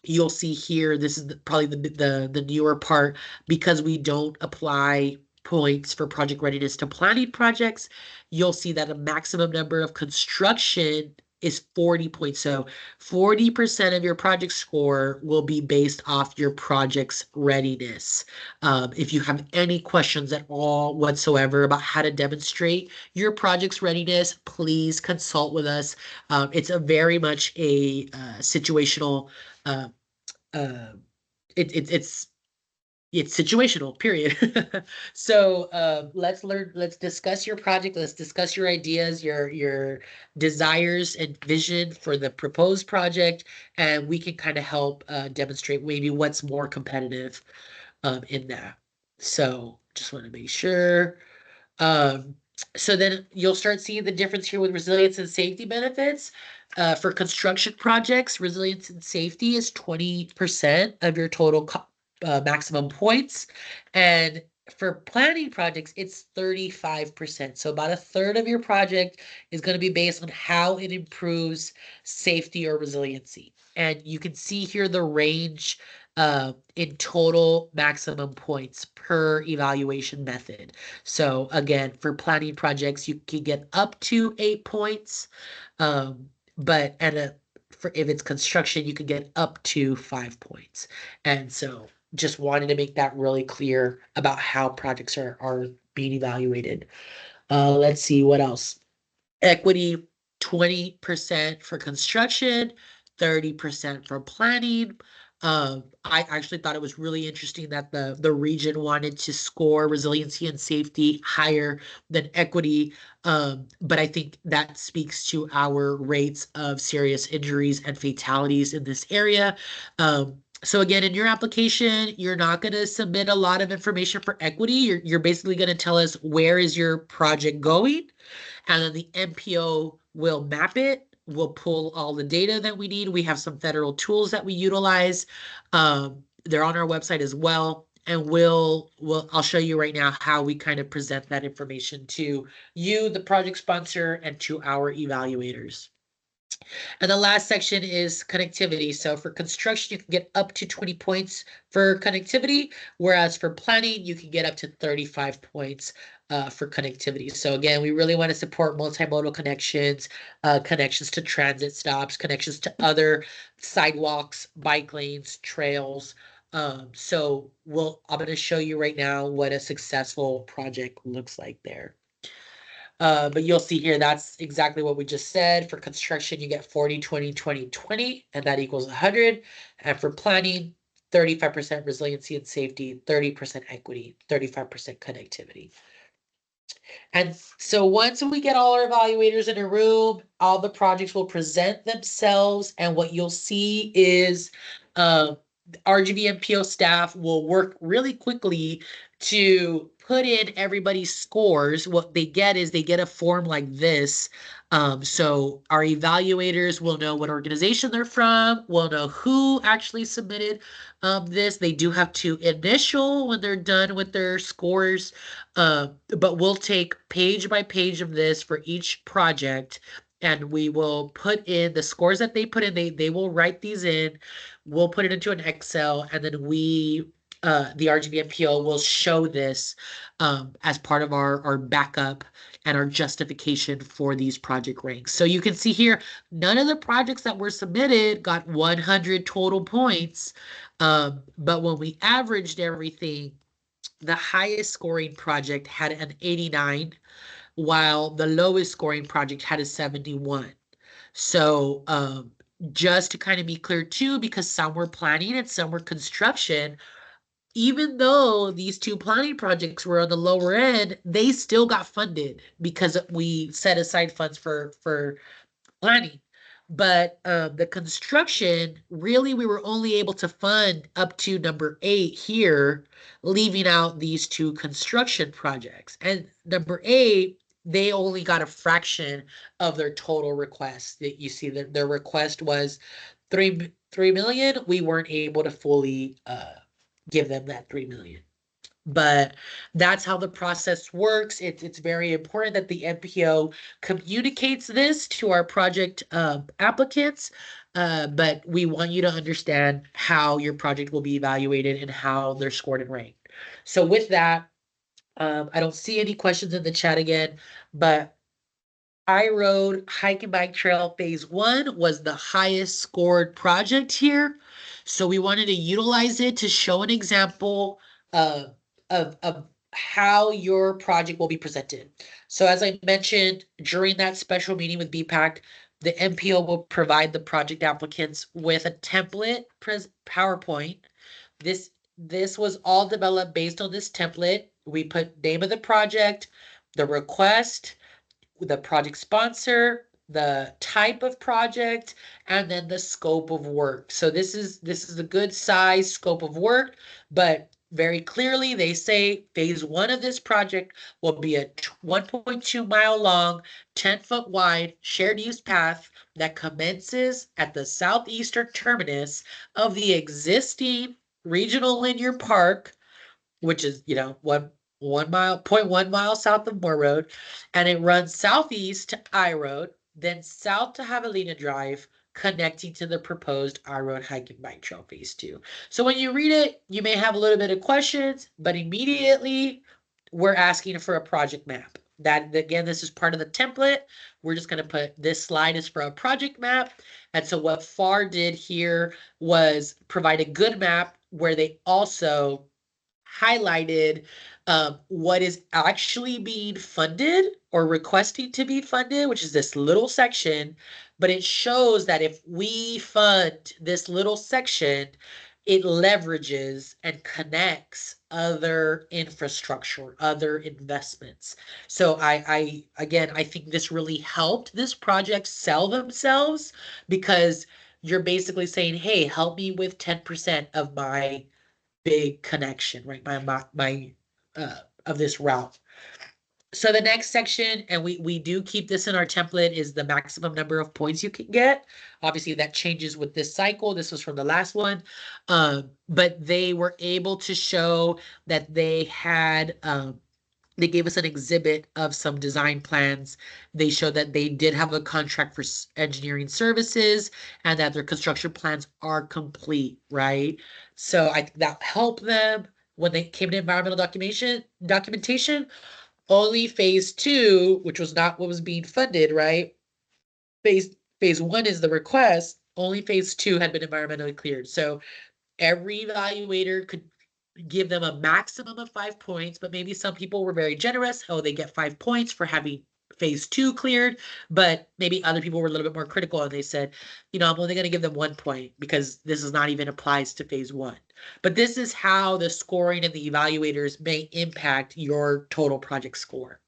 you'll see here, this is probably the newer part, because we don't apply points for project readiness to planning projects. You'll see that a maximum number of construction is 40 points. So 40% of your project score will be based off your project's readiness. If you have any questions at all whatsoever about how to demonstrate your project's readiness, please consult with us. It's a very much a situational uh, uh, it's situational, period. So let's discuss your project, let's discuss your ideas, your desires and vision for the proposed project, and we can kind of help demonstrate maybe what's more competitive in that. So just want to make sure. Um, so then you'll start seeing the difference here with resilience and safety benefits. For construction projects, resilience and safety is 20% of your total maximum points. And for planning projects, it's 35%. So about a third of your project is going to be based on how it improves safety or resiliency. And you can see here the range in total maximum points per evaluation method. So again, for planning projects, you can get up to 8 points. But if it's construction, you can get up to 5 points. And so just wanted to make that really clear about how projects are being evaluated. Let's see what else. Equity, 20% for construction, 30% for planning. I actually thought it was really interesting that the region wanted to score resiliency and safety higher than equity. But I think that speaks to our rates of serious injuries and fatalities in this area. So again, in your application, you're not going to submit a lot of information for equity. You're basically going to tell us where is your project going, and then the MPO will map it. We'll pull all the data that we need. We have some federal tools that we utilize. They're on our website as well. And I'll show you right now how we kind of present that information to you, the project sponsor, and to our evaluators. And the last section is connectivity. So for construction, you can get up to 20 points for connectivity, whereas for planning, you can get up to 35 points for connectivity. So again, we really want to support multimodal connections, connections to transit stops, connections to other sidewalks, bike lanes, trails. So I'm going to show you right now what a successful project looks like there. But you'll see here, that's exactly what we just said. For construction, you get 40, 20, 20, 20, and that equals 100. And for planning, 35% resiliency and safety, 30% equity, 35% connectivity. And so once we get all our evaluators in a room, all the projects will present themselves, and what you'll see is RGVMPO staff will work really quickly to put in everybody's scores. What they get is they get a form like this. So our evaluators will know what organization they're from, will know who actually submitted this. They do have to initial when they're done with their scores, but we'll take page by page of this for each project, and we will put in the scores that they put in. They will write these in. We'll put it into an Excel, and then the RGVMPO will show this as part of our backup and our justification for these project ranks. So you can see here, none of the projects that were submitted got 100 total points. But when we averaged everything, the highest scoring project had an 89, while the lowest scoring project had a 71. So just to kind of be clear too, because some were planning and some were construction, even though these two planning projects were on the lower end, they still got funded because we set aside funds for planning. But the construction, really, we were only able to fund up to number 8 here, leaving out these two construction projects. And number 8, they only got a fraction of their total request. That you see that their request was 3 million. We weren't able to fully give them that 3 million. But that's how the process works. It's very important that the MPO communicates this to our project applicants, but we want you to understand how your project will be evaluated and how they're scored and ranked. So with that, I don't see any questions in the chat again, but I Road Hike and Bike Trail Phase 1 was the highest scored project here. So we wanted to utilize it to show an example of how your project will be presented. So as I mentioned, during that special meeting with BPAC, the MPO will provide the project applicants with a template PowerPoint. This was all developed based on this template. We put name of the project, the request, the project sponsor, the type of project, and then the scope of work. So this is a good size scope of work, but very clearly they say phase 1 of this project will be a 1.2 mile long, 10-foot wide shared use path that commences at the southeastern terminus of the existing regional linear park, which is, 1 mile south of Moore Road, and it runs southeast to I Road, then south to Javelina Drive, connecting to the proposed I Road Hike and Bike Trail Phase 2. So when you read it, you may have a little bit of questions, but immediately we're asking for a project map. That, again, this is part of the template. We're just going to put this slide is for a project map. And so what FAR did here was provide a good map where they also highlighted what is actually being funded or requesting to be funded, which is this little section. But it shows that if we fund this little section, it leverages and connects other infrastructure, other investments. So again, I think this really helped this project sell themselves, because you're basically saying, hey, help me with 10% of my big connection, right? My of this route. So the next section, and we do keep this in our template, is the maximum number of points you can get. Obviously, that changes with this cycle. This was from the last one, but they were able to show that they had. They gave us an exhibit of some design plans. They showed that they did have a contract for engineering services and that their construction plans are complete, right? So I think that helped them when they came to environmental documentation. Only phase two, which was not what was being funded, right? Phase one is the request. Only phase two had been environmentally cleared. So every evaluator could give them a maximum of 5 points, but maybe some people were very generous. Oh, they get 5 points for having phase two cleared, but maybe other people were a little bit more critical and they said, I'm only going to give them 1 point because this is not even applies to phase one. But this is how the scoring and the evaluators may impact your total project score.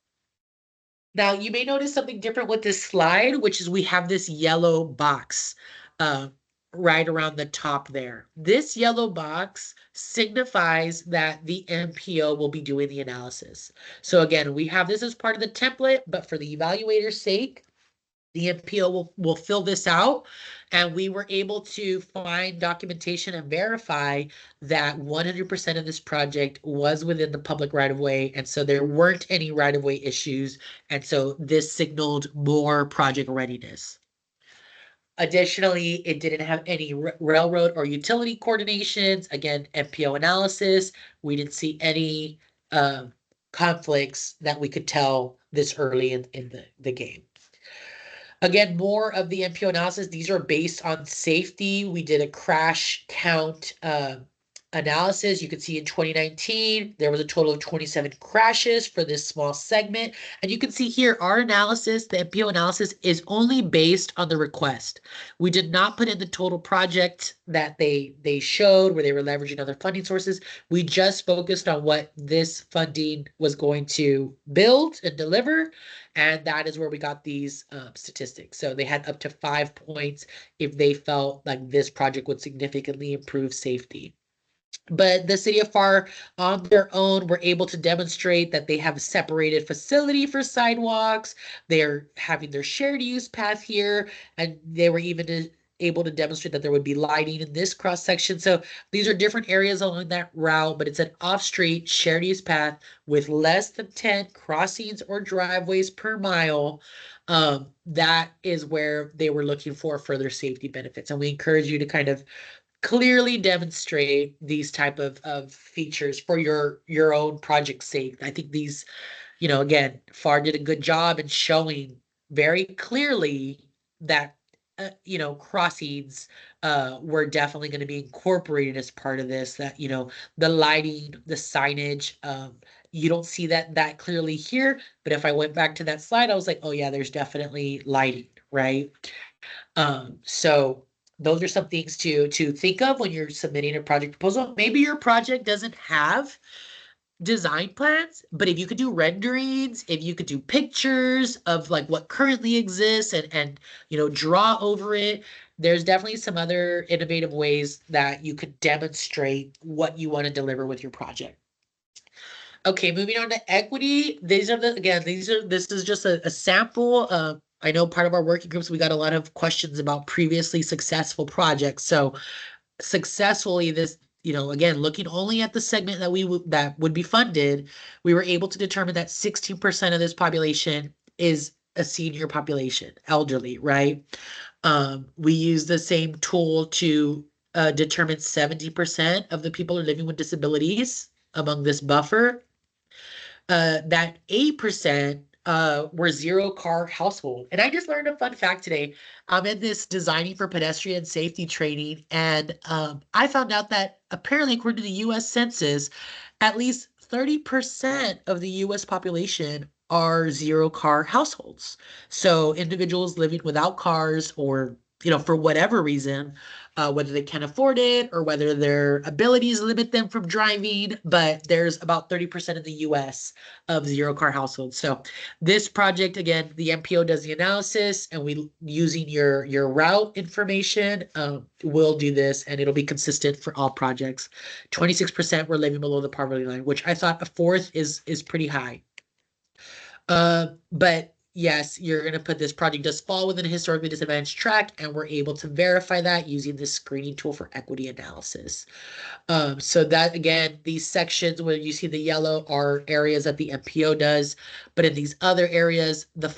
Now, you may notice something different with this slide, which is we have this yellow box uh, right around the top there. This yellow box signifies that the MPO will be doing the analysis. So again, we have this as part of the template, but for the evaluator's sake, the MPO will fill this out, and we were able to find documentation and verify that 100% of this project was within the public right-of-way, and so there weren't any right-of-way issues, and so this signaled more project readiness. Additionally, it didn't have any railroad or utility coordinations. Again, MPO analysis, we didn't see any conflicts that we could tell this early in the game. Again, more of the MPO analysis. These are based on safety. We did a crash count analysis. You can see in 2019, there was a total of 27 crashes for this small segment. And you can see here, our analysis, the MPO analysis, is only based on the request. We did not put in the total project that they showed where they were leveraging other funding sources. We just focused on what this funding was going to build and deliver. And that is where we got these statistics. So they had up to 5 points if they felt like this project would significantly improve safety. But the city of FAR on their own were able to demonstrate that they have a separated facility for sidewalks. They're having their shared use path here, and they were even able to demonstrate that there would be lighting in this cross section. So these are different areas along that route, but it's an off-street shared use path with less than 10 crossings or driveways per mile. That is where they were looking for further safety benefits. And we encourage you to kind of clearly demonstrate these type of features for your own project's sake. I think these, again, FAR did a good job in showing very clearly that crossings were definitely going to be incorporated as part of this. That the lighting, the signage, you don't see that clearly here. But if I went back to that slide, I was like, oh yeah, there's definitely lighting, right? So those are some things to think of when you're submitting a project proposal. Maybe your project doesn't have design plans, but if you could do renderings, if you could do pictures of like what currently exists and draw over it, there's definitely some other innovative ways that you could demonstrate what you want to deliver with your project. Okay, moving on to equity. This is just a sample. I know part of our working groups, we got a lot of questions about previously successful projects. So successfully, this, again, looking only at the segment that would be funded, we were able to determine that 16% of this population is a senior population, elderly, right? We use the same tool to determine 70% of the people are living with disabilities among this buffer. That 8% were zero car household. And I just learned a fun fact today. I'm in this designing for pedestrian safety training, and I found out that apparently, according to the US Census, at least 30% of the US population are zero car households. So individuals living without cars or for whatever reason, whether they can afford it or whether their abilities limit them from driving, but there's about 30% of the US of zero car households. So this project, again, the MPO does the analysis, and we using your route information, will do this, and it'll be consistent for all projects. 26% were living below the poverty line, which I thought a fourth is pretty high. But yes, you're gonna put this project does fall within a historically disadvantaged tract, and we're able to verify that using this screening tool for equity analysis. So that again, these sections where you see the yellow are areas that the MPO does, but in these other areas, the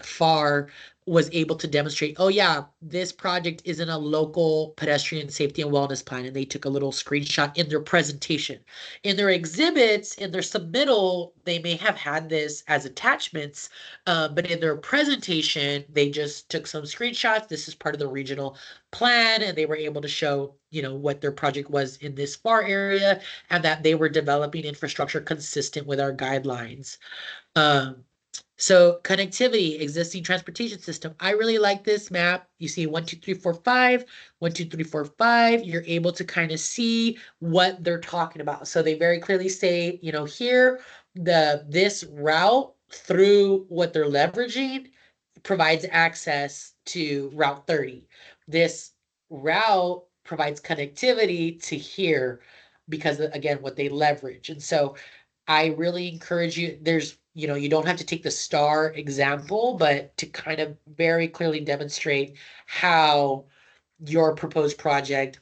FAR was able to demonstrate, oh yeah, this project is in a local pedestrian safety and wellness plan, and they took a little screenshot in their presentation. In their exhibits, in their submittal, they may have had this as attachments, but in their presentation, they just took some screenshots. This is part of the regional plan, and they were able to show what their project was in this FAR area, and that they were developing infrastructure consistent with our guidelines. So connectivity, existing transportation system. I really like this map. You see 1, 2, 3, 4, 5, 1, 2, 3, 4, 5. You're able to kind of see what they're talking about. So they very clearly say, here, this route through what they're leveraging provides access to Route 30. This route provides connectivity to here because of, again, what they leverage. And so I really encourage you, you don't have to take the star example, but to kind of very clearly demonstrate how your proposed project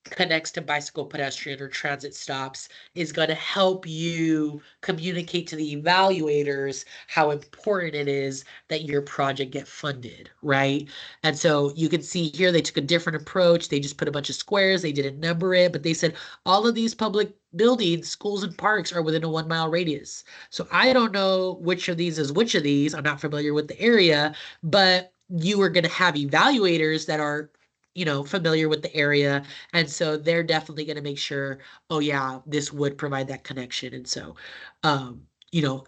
connects to bicycle, pedestrian, or transit stops is going to help you communicate to the evaluators how important it is that your project get funded, right? And so you can see here they took a different approach. They just put a bunch of squares. They didn't number it, but they said all of these public buildings, schools, and parks are within a 1 mile radius. So I don't know which of these is which of these. I'm not familiar with the area, but you are going to have evaluators that are familiar with the area, and so they're definitely going to make sure, oh yeah, this would provide that connection. And so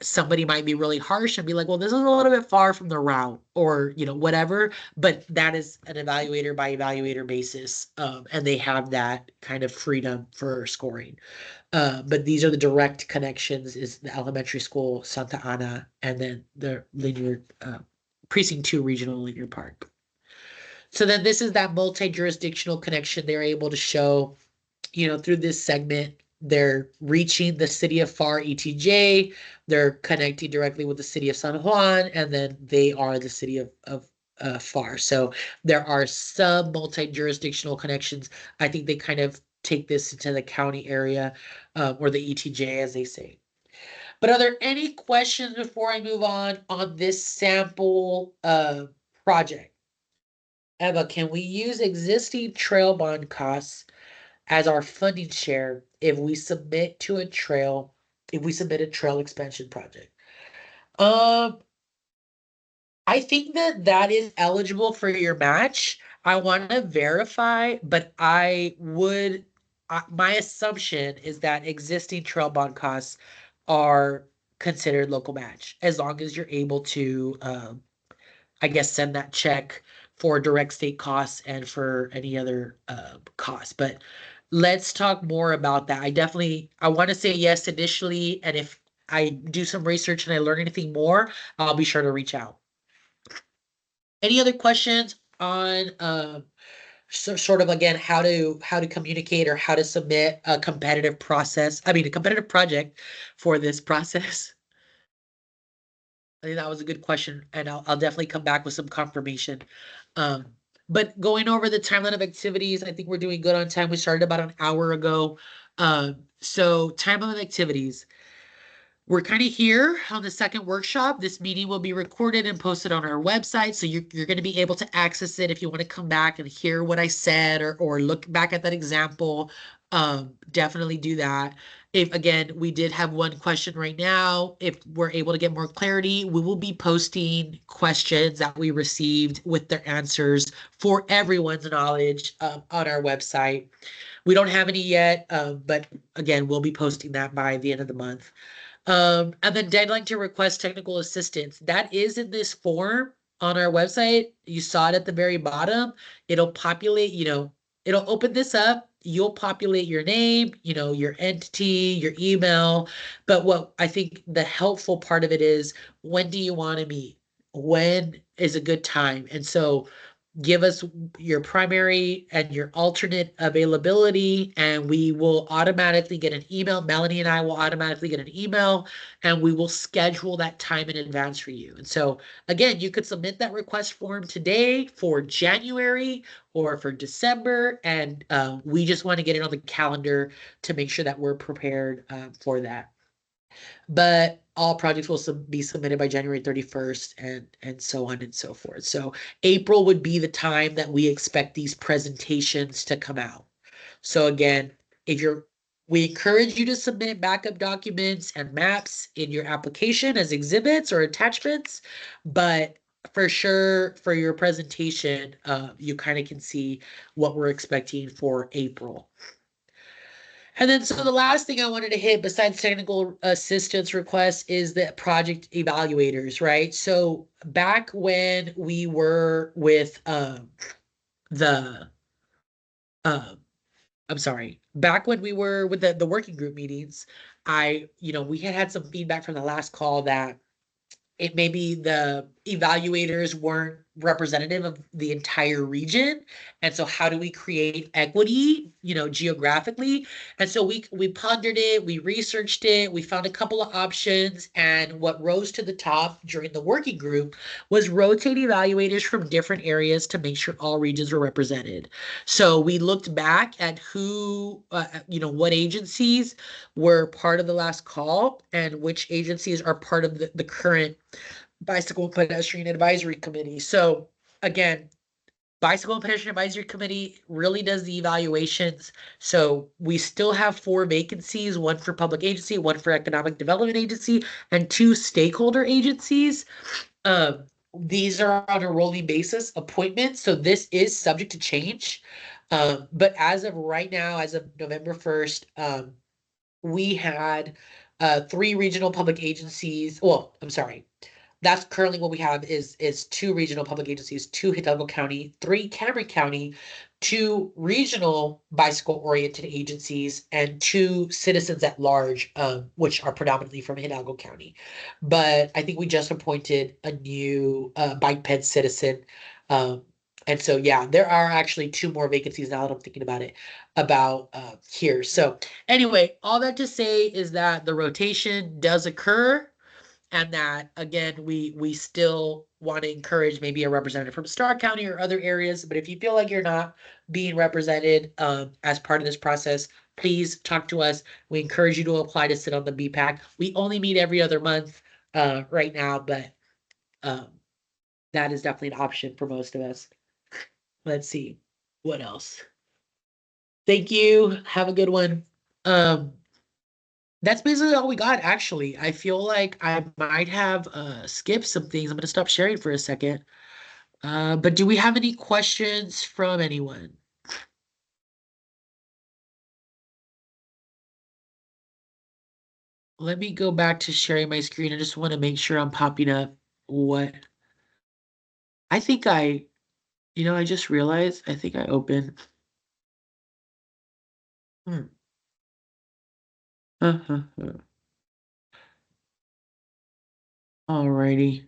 somebody might be really harsh and be like, well, this is a little bit far from the route, or whatever, but that is an evaluator by evaluator basis, and they have that kind of freedom for scoring. But these are the direct connections, is the elementary school, Santa Ana, and then the linear precinct 2 regional linear park. So then this is that multi-jurisdictional connection they're able to show, through this segment. They're reaching the city of FAR ETJ, they're connecting directly with the city of San Juan, and then they are the city of FAR. So there are some multi-jurisdictional connections. I think they kind of take this into the county area, or the ETJ, as they say. But are there any questions before I move on this sample project? Eva, can we use existing trail bond costs as our funding share if we submit a trail expansion project? Um, I think that is eligible for your match. I want to verify, but my assumption is that existing trail bond costs are considered local match, as long as you're able to I guess, send that check for direct state costs and for any other costs. But let's talk more about that. I want to say yes initially, and if I do some research and I learn anything more, I'll be sure to reach out. Any other questions on sort of, again, how to communicate or how to submit a competitive a competitive project for this process? I think that was a good question, and I'll definitely come back with some confirmation. Um, but going over the timeline of activities, I think we're doing good on time. We started about an hour ago. So timeline of activities. We're kind of here on the second workshop. This meeting will be recorded and posted on our website, so you're going to be able to access it if you want to come back and hear what I said, or look back at that example. Definitely do that. If again, we did have one question right now. If we're able to get more clarity, we will be posting questions that we received with their answers for everyone's knowledge on our website. We don't have any yet, but again, we'll be posting that by the end of the month. And then deadline to request technical assistance. That is in this form on our website. You saw it at the very bottom. It'll populate, it'll open this up. You'll populate your name, your entity, your email. But what I think the helpful part of it is, when do you want to meet? When is a good time? And so give us your primary and your alternate availability, and we will automatically get an email. Melanie and I will automatically get an email, and we will schedule that time in advance for you. And so, again, you could submit that request form today for January or for December, and we just want to get it on the calendar to make sure that we're prepared for that. But all projects will be submitted by January 31st, and so on and so forth. So April would be the time that we expect these presentations to come out. So again, we encourage you to submit backup documents and maps in your application as exhibits or attachments, but for sure, for your presentation, you kind of can see what we're expecting for April. And then, so the last thing I wanted to hit, besides technical assistance requests, is the project evaluators, right? So back when we were with the, um, I'm sorry, back when we were with the working group meetings, we had some feedback from the last call that it maybe the evaluators weren't representative of the entire region. And so how do we create equity, geographically? And so we pondered it, we researched it, we found a couple of options, and what rose to the top during the working group was rotate evaluators from different areas to make sure all regions were represented. So we looked back at who, what agencies were part of the last call and which agencies are part of the current Bicycle and Pedestrian Advisory Committee. So again, Bicycle and Pedestrian Advisory Committee really does the evaluations. So we still have 4 vacancies, 1 for public agency, 1 for economic development agency, and 2 stakeholder agencies. These are on a rolling basis appointments, so this is subject to change. But as of right now, as of November 1st, we had 3 regional public agencies. Well, I'm sorry. That's currently what we have is 2 regional public agencies, 2 Hidalgo County, 3 Cameron County, 2 regional bicycle-oriented agencies, and 2 citizens at large, which are predominantly from Hidalgo County. But I think we just appointed a new bike ped citizen. And so, yeah, there are actually 2 more vacancies now that I'm thinking about it here. So anyway, all that to say is that the rotation does occur, and that again, we still want to encourage maybe a representative from Starr County or other areas. But if you feel like you're not being represented as part of this process, please talk to us. We encourage you to apply to sit on the BPAC. We only meet every other month right now, but that is definitely an option for most of us. Let's see what else. Thank you. Have a good one. That's basically all we got, actually. I feel like I might have skipped some things. I'm going to stop sharing for a second. But do we have any questions from anyone? Let me go back to sharing my screen. I just want to make sure I'm popping up what I think I just realized I think I opened. Hmm. Alrighty.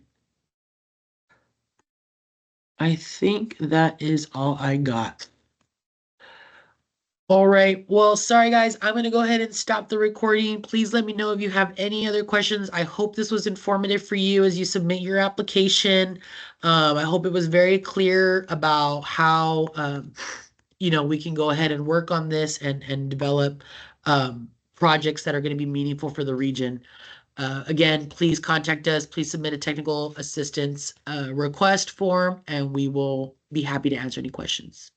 I think that is all I got. All right. Well, sorry guys, I'm going to go ahead and stop the recording. Please let me know if you have any other questions. I hope this was informative for you as you submit your application. I hope it was very clear about how, we can go ahead and work on this and develop projects that are going to be meaningful for the region. Again, please contact us. Please submit a technical assistance request form, and we will be happy to answer any questions.